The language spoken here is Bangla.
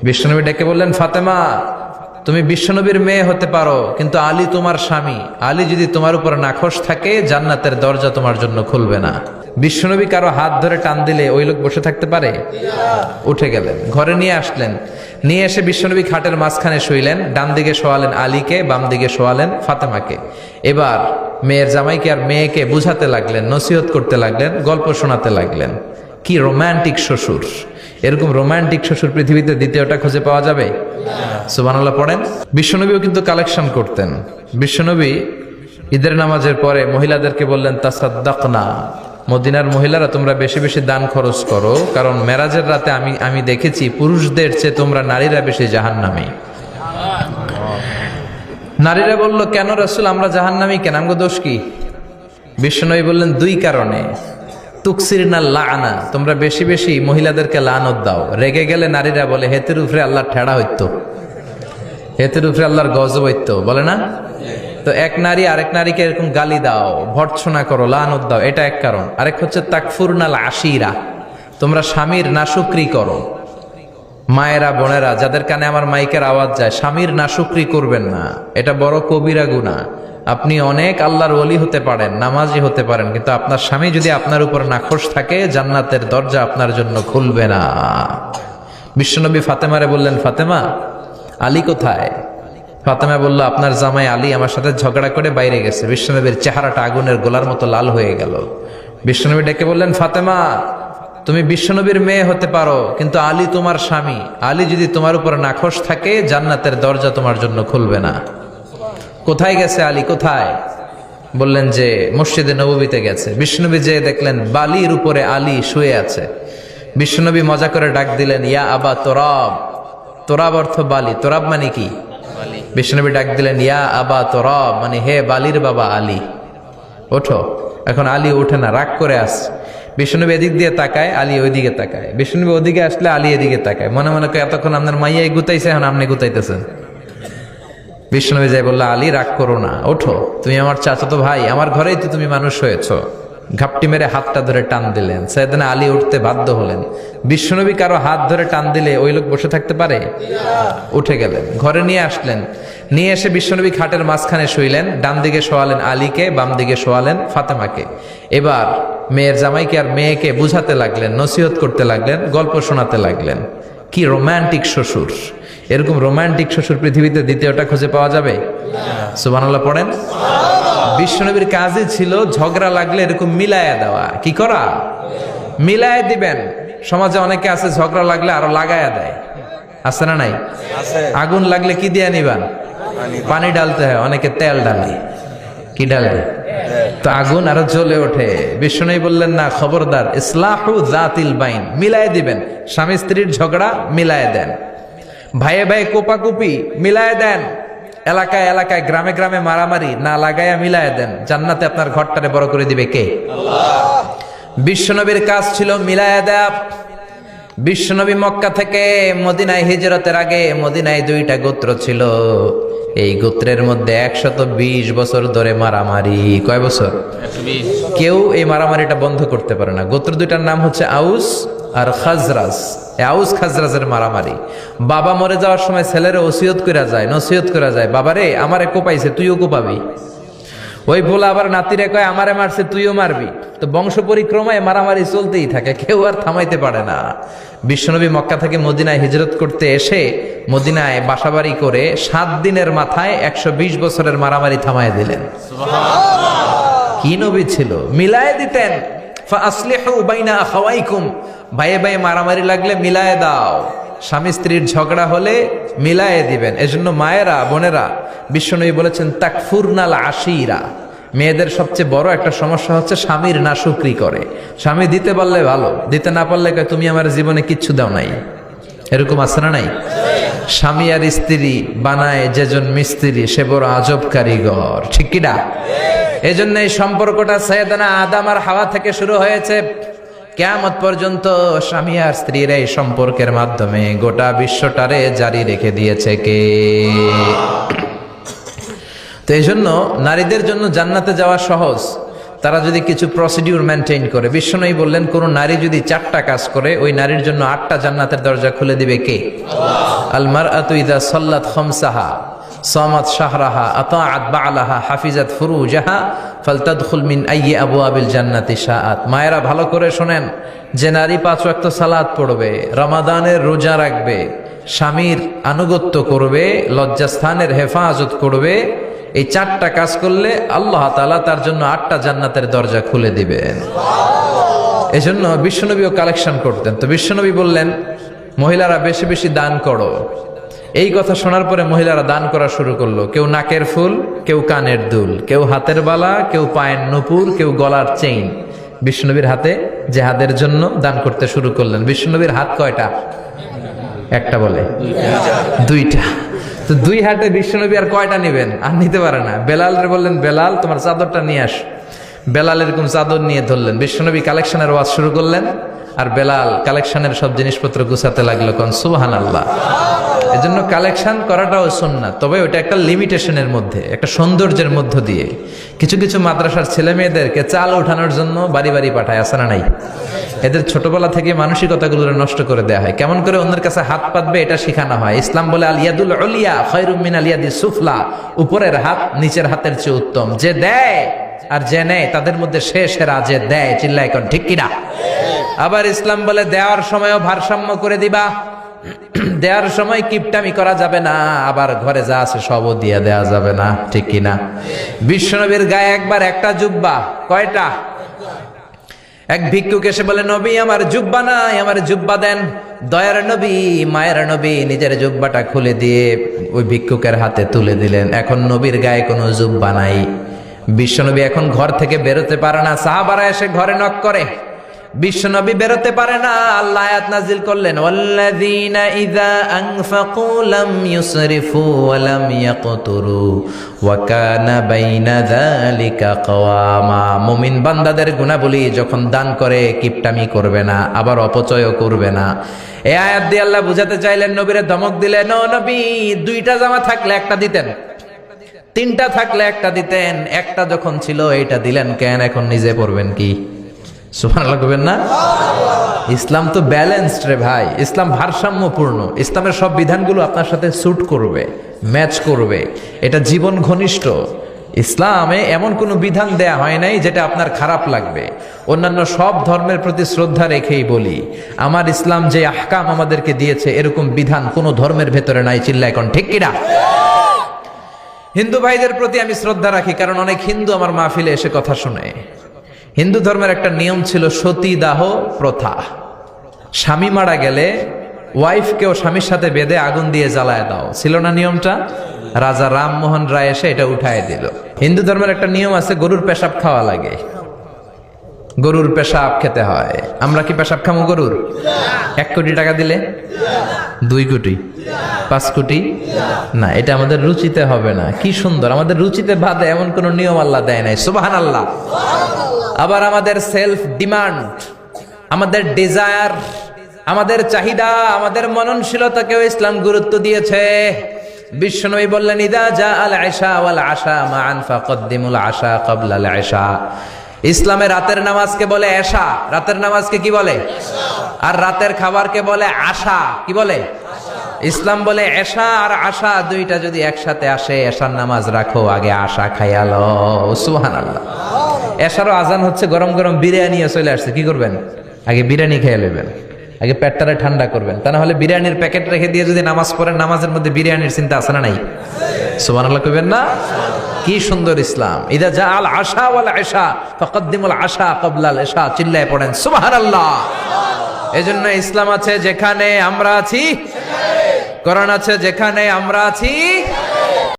বিশ্বনবী ডেকে বললেন, ফাতেমা তুমি বিশ্বনবীর মেয়ে হতে পারো, কিন্তু আলী তোমার স্বামী। আলী যদি তোমার উপর নাখোশ থাকে, জান্নাতের দরজা তোমার জন্য খুলবে না। বিশ্বনবী কারো হাত ধরে টান দিলে ওই লোক বসে থাকতে পারে? উঠে গেলেন, ঘরে নিয়ে আসলেন। নিয়ে এসে বিশ্বনবী খাটের মাঝখানে শুইলেন। ডান দিকে শোয়ালেন আলীকে, বাম দিকে শোয়ালেন ফাতেমাকে। এবার মেয়ের জামাইকে আর মেয়েকে বুঝাতে লাগলেন, নসিহত করতে লাগলেন, গল্প শোনাতে লাগলেন। কি রোমান্টিক শ্বশুর! এরকম রোমান্টিক শ্বশুর পৃথিবীতে দ্বিতীয়টা খুঁজে পাওয়া যাবে? সুবহানাল্লাহ পড়েন। বিশ্বনবীও কিন্তু কালেকশন করতেন। বিশ্বনবী ঈদের নামাজের পরে মহিলাদেরকে বললেন, তাসাদ্দাকনা, মদিনার মহিলারা তোমরা বেশি বেশি দান খরচ করো, কারণ মেরাজের রাতে আমি দেখেছি পুরুষদের চেয়ে তোমরা নারীরা বেশি জাহান্নামী। নারীরা বলল, কেন রাসূল, আমরা জাহান্নামী কেন, আমগো দোষ কি? বিশ্বনবী বললেন, দুই কারণে। তুকসিরনা লাআনা, তোমরা বেশি বেশি মহিলাদেরকে লানত দাও। রেগে গেলে নারীরা বলে, হেতের উপরে আল্লাহর ঠেড়া হইতো, হেতের উপরে আল্লাহর গজব হইতো, বলে না? তো এক নারী আরেক নারীকে এরকম গালি দাও, ভর্ৎসনা করো, লানত দাও, এটা এক কারণ। আরেক হচ্ছে তাকফুরনাল আশিরা, তোমরা স্বামীর নাশুকরি করো। মায়েরা, বোনেরা, যাদের কানে আমার মাইকের আওয়াজ যায়, স্বামীর নাশুকরি করবেন না, এটা বড় কবিরা গুনাহ। আপনি অনেক আল্লাহর ওলি হতে পারেন, নামাজি হতে পারেন, কিন্তু আপনার স্বামী যদি আপনার উপর নাখোশ থাকে, জান্নাতের দরজা আপনার জন্য খুলবে না। বিশ্বনবী ফাতেমারে বললেন, ফাতেমা আলী কোথায়? ফাতেমা বলল, আপনার জামাই আলী আমার সাথে ঝগড়া করে বাইরে গেছে। বিশ্বনবীর চেহারাটা আগুনের গোলার মতো লাল হয়ে গেল। বিশ্বনবী ডেকে বললেন, ফাতেমা তুমি বিশ্বনবীর মেয়ে হতে পারো, কিন্তু আলী তোমার স্বামী। আলী যদি তোমার উপর নাখোশ থাকে, জান্নাতের দরজা তোমার জন্য খুলবে না। কোথায় গেছে আলী, কোথায়? বললেন যে মসজিদে নববীতে গেছে। বিশ্বনবী যে দেখলেন বালির উপরে আলী শুয়ে আছে। বিশ্বনবী মজা করে ডাক দিলেন, ইয়া আবা তোরাব। তোরাব অর্থ বালি, তোরাব মানে কি? বিশ্বনবী ডাক দিলেন, ইয়া আবা তোরাব, মানে হে বালির বাবা আলী, ওঠো। এখন আলী ওঠে না, রাগ করে আসছে। বিশ্বনবী এদিক দিয়ে তাকায়, আলী ওইদিকে তাকায়। বিশ্বনবী ওদিকে আসলে আলী এদিকে তাকায়। মনে মনে করে, এতক্ষণ আপনার মাইয়াই গুতাইছে, এখন আপনি গুতাইতেছেন। বিশ্বনবী যাই বলল, আলী রাগ করো না, ওঠো, তুমি আমার চাচাতো ভাই, আমার ঘরেই তো তুমি মানুষ হয়েছো। ঘাপটি মেরে হাতটা ধরে টান দিলেন। সাইয়েদনা আলী উঠতে বাধ্য হলেন। বিশ্বনবী কারো হাত ধরে টান দিলে ওই লোক বসে থাকতে পারে? উঠে গেলেন, ঘরে নিয়ে আসলেন। নিয়ে এসে বিশ্বনবী খাটের মাঝখানে শুইলেন। ডান দিকে শোয়ালেন আলীকে, বাম দিকে শোয়ালেন ফাতেমাকে। এবার মেয়ের জামাইকে আর মেয়েকে বুঝাতে লাগলেন, নসিহত করতে লাগলেন, গল্প শোনাতে লাগলেন। কি রোমান্টিক শ্বশুর! এরকম রোমান্টিক শ্বশুর পৃথিবীতে দ্বিতীয়টা খুঁজে পাওয়া যাবে? সুবহানাল্লাহ পড়েন। বিশ্বনবীর কাজই ছিল ঝগড়া লাগলে এরকম মিলায়া দেওয়া। কি করা? মিলায়া দিবেন। সমাজে অনেকে আছে ঝগড়া লাগলে আরো লাগায়া দেয়, আছে না নাই? আগুন লাগলে কি দিয়ে নিবান? পানি ডালতে হয়, অনেকে তেল ডালে। কি ডালে? তো আগুন আরো জ্বলে ওঠে। বিশ্বনবী বললেন, না, খবরদার, ইসলাহু যাতিল বাইন, মিলায় দিবেন। স্বামী স্ত্রীর ঝগড়া মিলায় দেন, ভাইয়ে ভাই কোপাকুপি মিলায় দেন, এলাকায় এলাকায় গ্রামে গ্রামে মারামারি না লাগাইয়া মিলায় দেন। জান্নাতে আপনার ঘরটারে বড় করে দিবে কে? আল্লাহ। বিশ্বনবীর কাজ ছিল মিলায়া দেয়া। বিশ্বনবী মক্কা থেকে মদিনায় হিজরতের আগে মদিনায় দুইটা গোত্র ছিল। এই গোত্রের মধ্যে 120 বছর ধরে মারামারি। কয় বছর? 120। কেউ এই মারামারিটা বন্ধ করতে পারে না। গোত্র দুইটার নাম হচ্ছে আউস আর খাজরাজ। আউস খাজরাজের মারামারি। বাবা মরে যাওয়ার সময় ছেলেরা ওসিয়ত করা যায়, নসিহত করা যায়, বাবারে আমারে কোপাইছে, তুইও কোপাবি। ওই বলে আবার নাতিরে কয়, আমারে মারছে, তুইও মারবি। তো বংশ পরিক্রমায় মারামারি চলতেই থাকে, কেউ আর থামাইতে পারে না। বিশ্বনবী মক্কা থেকে মদিনায় হিজরত করতে এসে মদিনায় বাসাবাড়ি করে 7 দিনের মাথায় 120 বছরের মারামারি থামায় দিলেন। কি নবী ছিল! মিলায় দিতেন। ফাসলিহু বাইনা আখাওয়াইকুম, ভাইয়ে ভাইয়ে মারামারি লাগলে মিলায় দাও। স্বামী স্ত্রীর ঝগড়া হলে মিলায়ে দিবেন। এজন্য মায়েরা, বোনেরা, বিশ্বনবী বলেছেন তাকফুরনাল আশিরা, মেয়েদের সবচেয়ে বড় একটা সমস্যা হচ্ছে স্বামীর নাশুকরি করে। স্বামী দিতে পারলে ভালো, দিতে না পারলে কয় তুমি আমার জীবনে কিচ্ছু দাও নাই। এরকম আছে না নাই? স্বামী আর স্ত্রী বানায় যেজন মিস্ত্রি, সে বড় আজব কারিগর। ঠিক কিনা? এজন্য এই সম্পর্কটা সাইয়েদনা আদম আর হাওয়া থেকে শুরু হয়েছে। কিয়ামত পর্যন্ত স্বামী আর স্ত্রীর এই সম্পর্কের মাধ্যমে গোটা বিশ্বটারে জারি রেখে দিয়েছে কে? তো এই জন্য নারীদের জন্য জান্নাতে যাওয়া সহজ। তারা যদি কিছু প্রসিডিউর মেনটেন করে, বিশ্বনবী বললেন কোন নারী যদি 4টা কাজ করে ওই নারীর জন্য 8টা জান্নাতের দরজা খুলে দিবে কে? আল মারআতু ইযা সাল্লাত খামসাহা সামাত শাহরাহা আতাআত বা'লাহা হাফিজাত ফুরুজাহা ফালতাদখুল মিন আইয়ি আবওয়াবিল জান্নাতি শাআত। মায়েরা ভালো করে শোনেন, যে নারী 5 ওয়াক্ত সালাত পড়বে, রমাদানের রোজা রাখবে, স্বামীর আনুগত্য করবে, লজ্জাস্থানের হেফাজত করবে, এই 4টা কাজ করলে আল্লাহ তাআলা তার জন্য 8টা জান্নাতের দরজা খুলে দিবেন। এজন্য বিশ্বনবীও কালেকশন করতেন। তো বিশ্বনবী বললেন মহিলারা বেশি বেশি দান করো। এই কথা শোনার পরে মহিলারা দান করা শুরু করলো। কেউ নাকের ফুল, কেউ কানের দুল, কেউ হাতের বালা, কেউ পায়ের নুপুর, কেউ গলার চেইন বিশ্বনবীর হাতে জেহাদের জন্য দান করতে শুরু করলেন। বিশ্বনবীর হাত কয়টা? একটা বলে 2টা। তো 2 হাতে বিশ্বনবী আর কয়টা নেবেন? আর নিতে পারে না। বেলালের বললেন বেলাল তোমার চাদরটা নিয়ে আস। বেলাল এরকম চাদর নিয়ে ধরলেন। বিশ্বনবী কালেকশনের ওয়াজ শুরু করলেন আর বেলাল কালেকশনের সব জিনিসপত্র গুছাতে লাগলো। কোন সুবহানাল্লাহ। এজন্য কালেকশন করাটাও সুন্নাত, তবে ওটা একটা লিমিটেশনের মধ্যে, একটা সৌন্দর্যের মধ্য দিয়ে। কিছু কিছু মাদ্রাসার ছেলে মেয়েদেরকে চাল ওঠানোর জন্য বাড়ি বাড়ি পাঠায়, আছে না নাই? এদের ছোটবেলা থেকে মানসিকতাগুলো নষ্ট করে দেওয়া হয়। কেমন করে অন্যের কাছে হাত পাতবে এটা শেখানো হয়। ইসলাম বলে আল ইয়াদুল উলিয়া খায়রুম মিনাল ইয়াদিস সুফলা, উপরের হাত নিচের হাতের চেয়ে উত্তম। যে দেয় আর যে নেয় তাদের মধ্যে সেরা যে দেয়। চিল্লায় এখন ঠিক কিনা? আবার ইসলাম বলে দেওয়ার সময়ও ভারসাম্য করে দিবা। দেওয়ার সময় কিপটামি করা যাবে না, আবার ঘরে যা আছে সবও দিয়ে দেওয়া যাবে না, ঠিক কিনা? বিশ্বনবীর গায়ে একবার একটা জুব্বা, কয়টা? এক ভিক্ষুক এসে বলে নবী আমার জুব্বা নাই, আমার জুব্বা দেন। দয়ার নবী মায়ের নবী নিজের জুব্বাটা খুলে দিয়ে ওই ভিক্ষুকের হাতে তুলে দিলেন। এখন নবীর গায়ে কোনো জুব্বা নাই। বিশ্বনবী এখন ঘর থেকে বেরোতে পারে না। সাহাবারা এসে ঘরে নক করে, বিশ্বনবী বেরোতে পারে না। আল্লাহ আয়াত নাজিল করলেন ওয়াল্লাযীনা ইযা আনফাকু লাম ইউসরিফু ওয়া লাম ইয়াকতুরু ওয়া কানা বাইনা যালিকা কওয়ামা। মুমিন বান্দাদের গুণাবলী যখন দান করে কিপটামি করবে না, আবার অপচয়ও করবে না। এই আয়াত দিয়ে আল্লাহ বুঝাতে চাইলেন, নবীরে ধমক দিলেন, ও নবী 2টা জামা থাকলে একটা দিতেন, 3টা থাকলে একটা দিতেন, একটা যখন ছিল এইটা দিলেন কেন? এখন নিজে পড়বেন কি? সুবহানাল্লাহ কইবেন না? ইসলাম তো ব্যালেন্সড রে ভাই, ইসলাম ভারসাম্যপূর্ণ। ইসলামের সব বিধানগুলো আপনার সাথে স্যুট করবে, ম্যাচ করবে, এটা জীবন ঘনিষ্ঠ। ইসলামে এমন কোনো বিধান দেয়া হয় নাই যেটা আপনার খারাপ লাগবে। অন্যান্য সব ধর্মের প্রতি শ্রদ্ধা রেখেই বলি, আমার ইসলাম যে আহকাম আমাদেরকে দিয়েছে এরকম বিধান কোনো ধর্মের ভেতরে নাই। চিল্লা এখন ঠিক কিনা? হিন্দু ভাইদের প্রতি আমি শ্রদ্ধা রাখি, কারণ অনেক হিন্দু আমার মাহফিলে এসে কথা শুনে। হিন্দু ধর্মের একটা নিয়ম ছিল সতীদাহ প্রথা। স্বামী মারা গেলে ওয়াইফকেও স্বামীর সাথে বেঁধে আগুন দিয়ে জ্বালায় দাও, ছিল না নিয়মটা? রাজা রামমোহন রায় এসে এটা উঠায় দিল। হিন্দু ধর্মের একটা নিয়ম আছে, গরুর পেশাব খাওয়া লাগে, গরুর পেশাব খেতে হয়। আমরা কি পেশাব খামো গরুর? 1 কোটি টাকা দিলে? 2 কোটি? 5 কোটি? না, এটা আমাদের রুচিতে হবে না। কি সুন্দর, আমাদের রুচিতে বাদে এমন কোন নিয়ম আল্লাহ দেয় নাই। সুবহানাল্লাহ। আবার আমাদের সেলফ ডিমান্ড, আমাদের ডিজায়ার, আমাদের চাহিদা, আমাদের মননশীলতাকেও ইসলাম গুরুত্ব দিয়েছে। বিশ্বনবী বললেন ইদা জা আল ইশা ওয়াল আশা মান ফাকদ্দিমুল আশা ক্বাবলা আল ইশা। ইসলামে রাতের নামাজকে বলে এশা, রাতের নামাজকে কি বলে? আর রাতের খাবারকে বলে আশা, কি বলে? ইসলাম বলে এশা আর আশা 2টা যদি একসাথে আসে, এশার নামাজ রাখো, আগে আশা খাইয়া লও। সুবহানাল্লাহ। এশারও আজান হচ্ছে, গরম গরম বিরিয়ানি চলে আসছে, কি করবেন? আগে বিরিয়ানি খেয়ে নেবেন, আগে পেটটারে ঠান্ডা করবেন। তা না হলে বিরিয়ানির প্যাকেট রেখে দিয়ে যদি নামাজ পড়েন, নামাজের মধ্যে বিরিয়ানির চিন্তা আছে না নাই? সুবহানাল্লাহ কইবেন না? কি সুন্দর ইসলাম। ইদা জা আল আশা ওয়াল ইশা ফাকদ্দিমুল আশা ক্বাবলা আল ইশা। চিল্লায় পড়েন সুবহানাল্লাহ। এজন্য ইসলাম আছে যেখানে আমরা আছি, কোরআন আছে যেখানে আমরা আছি।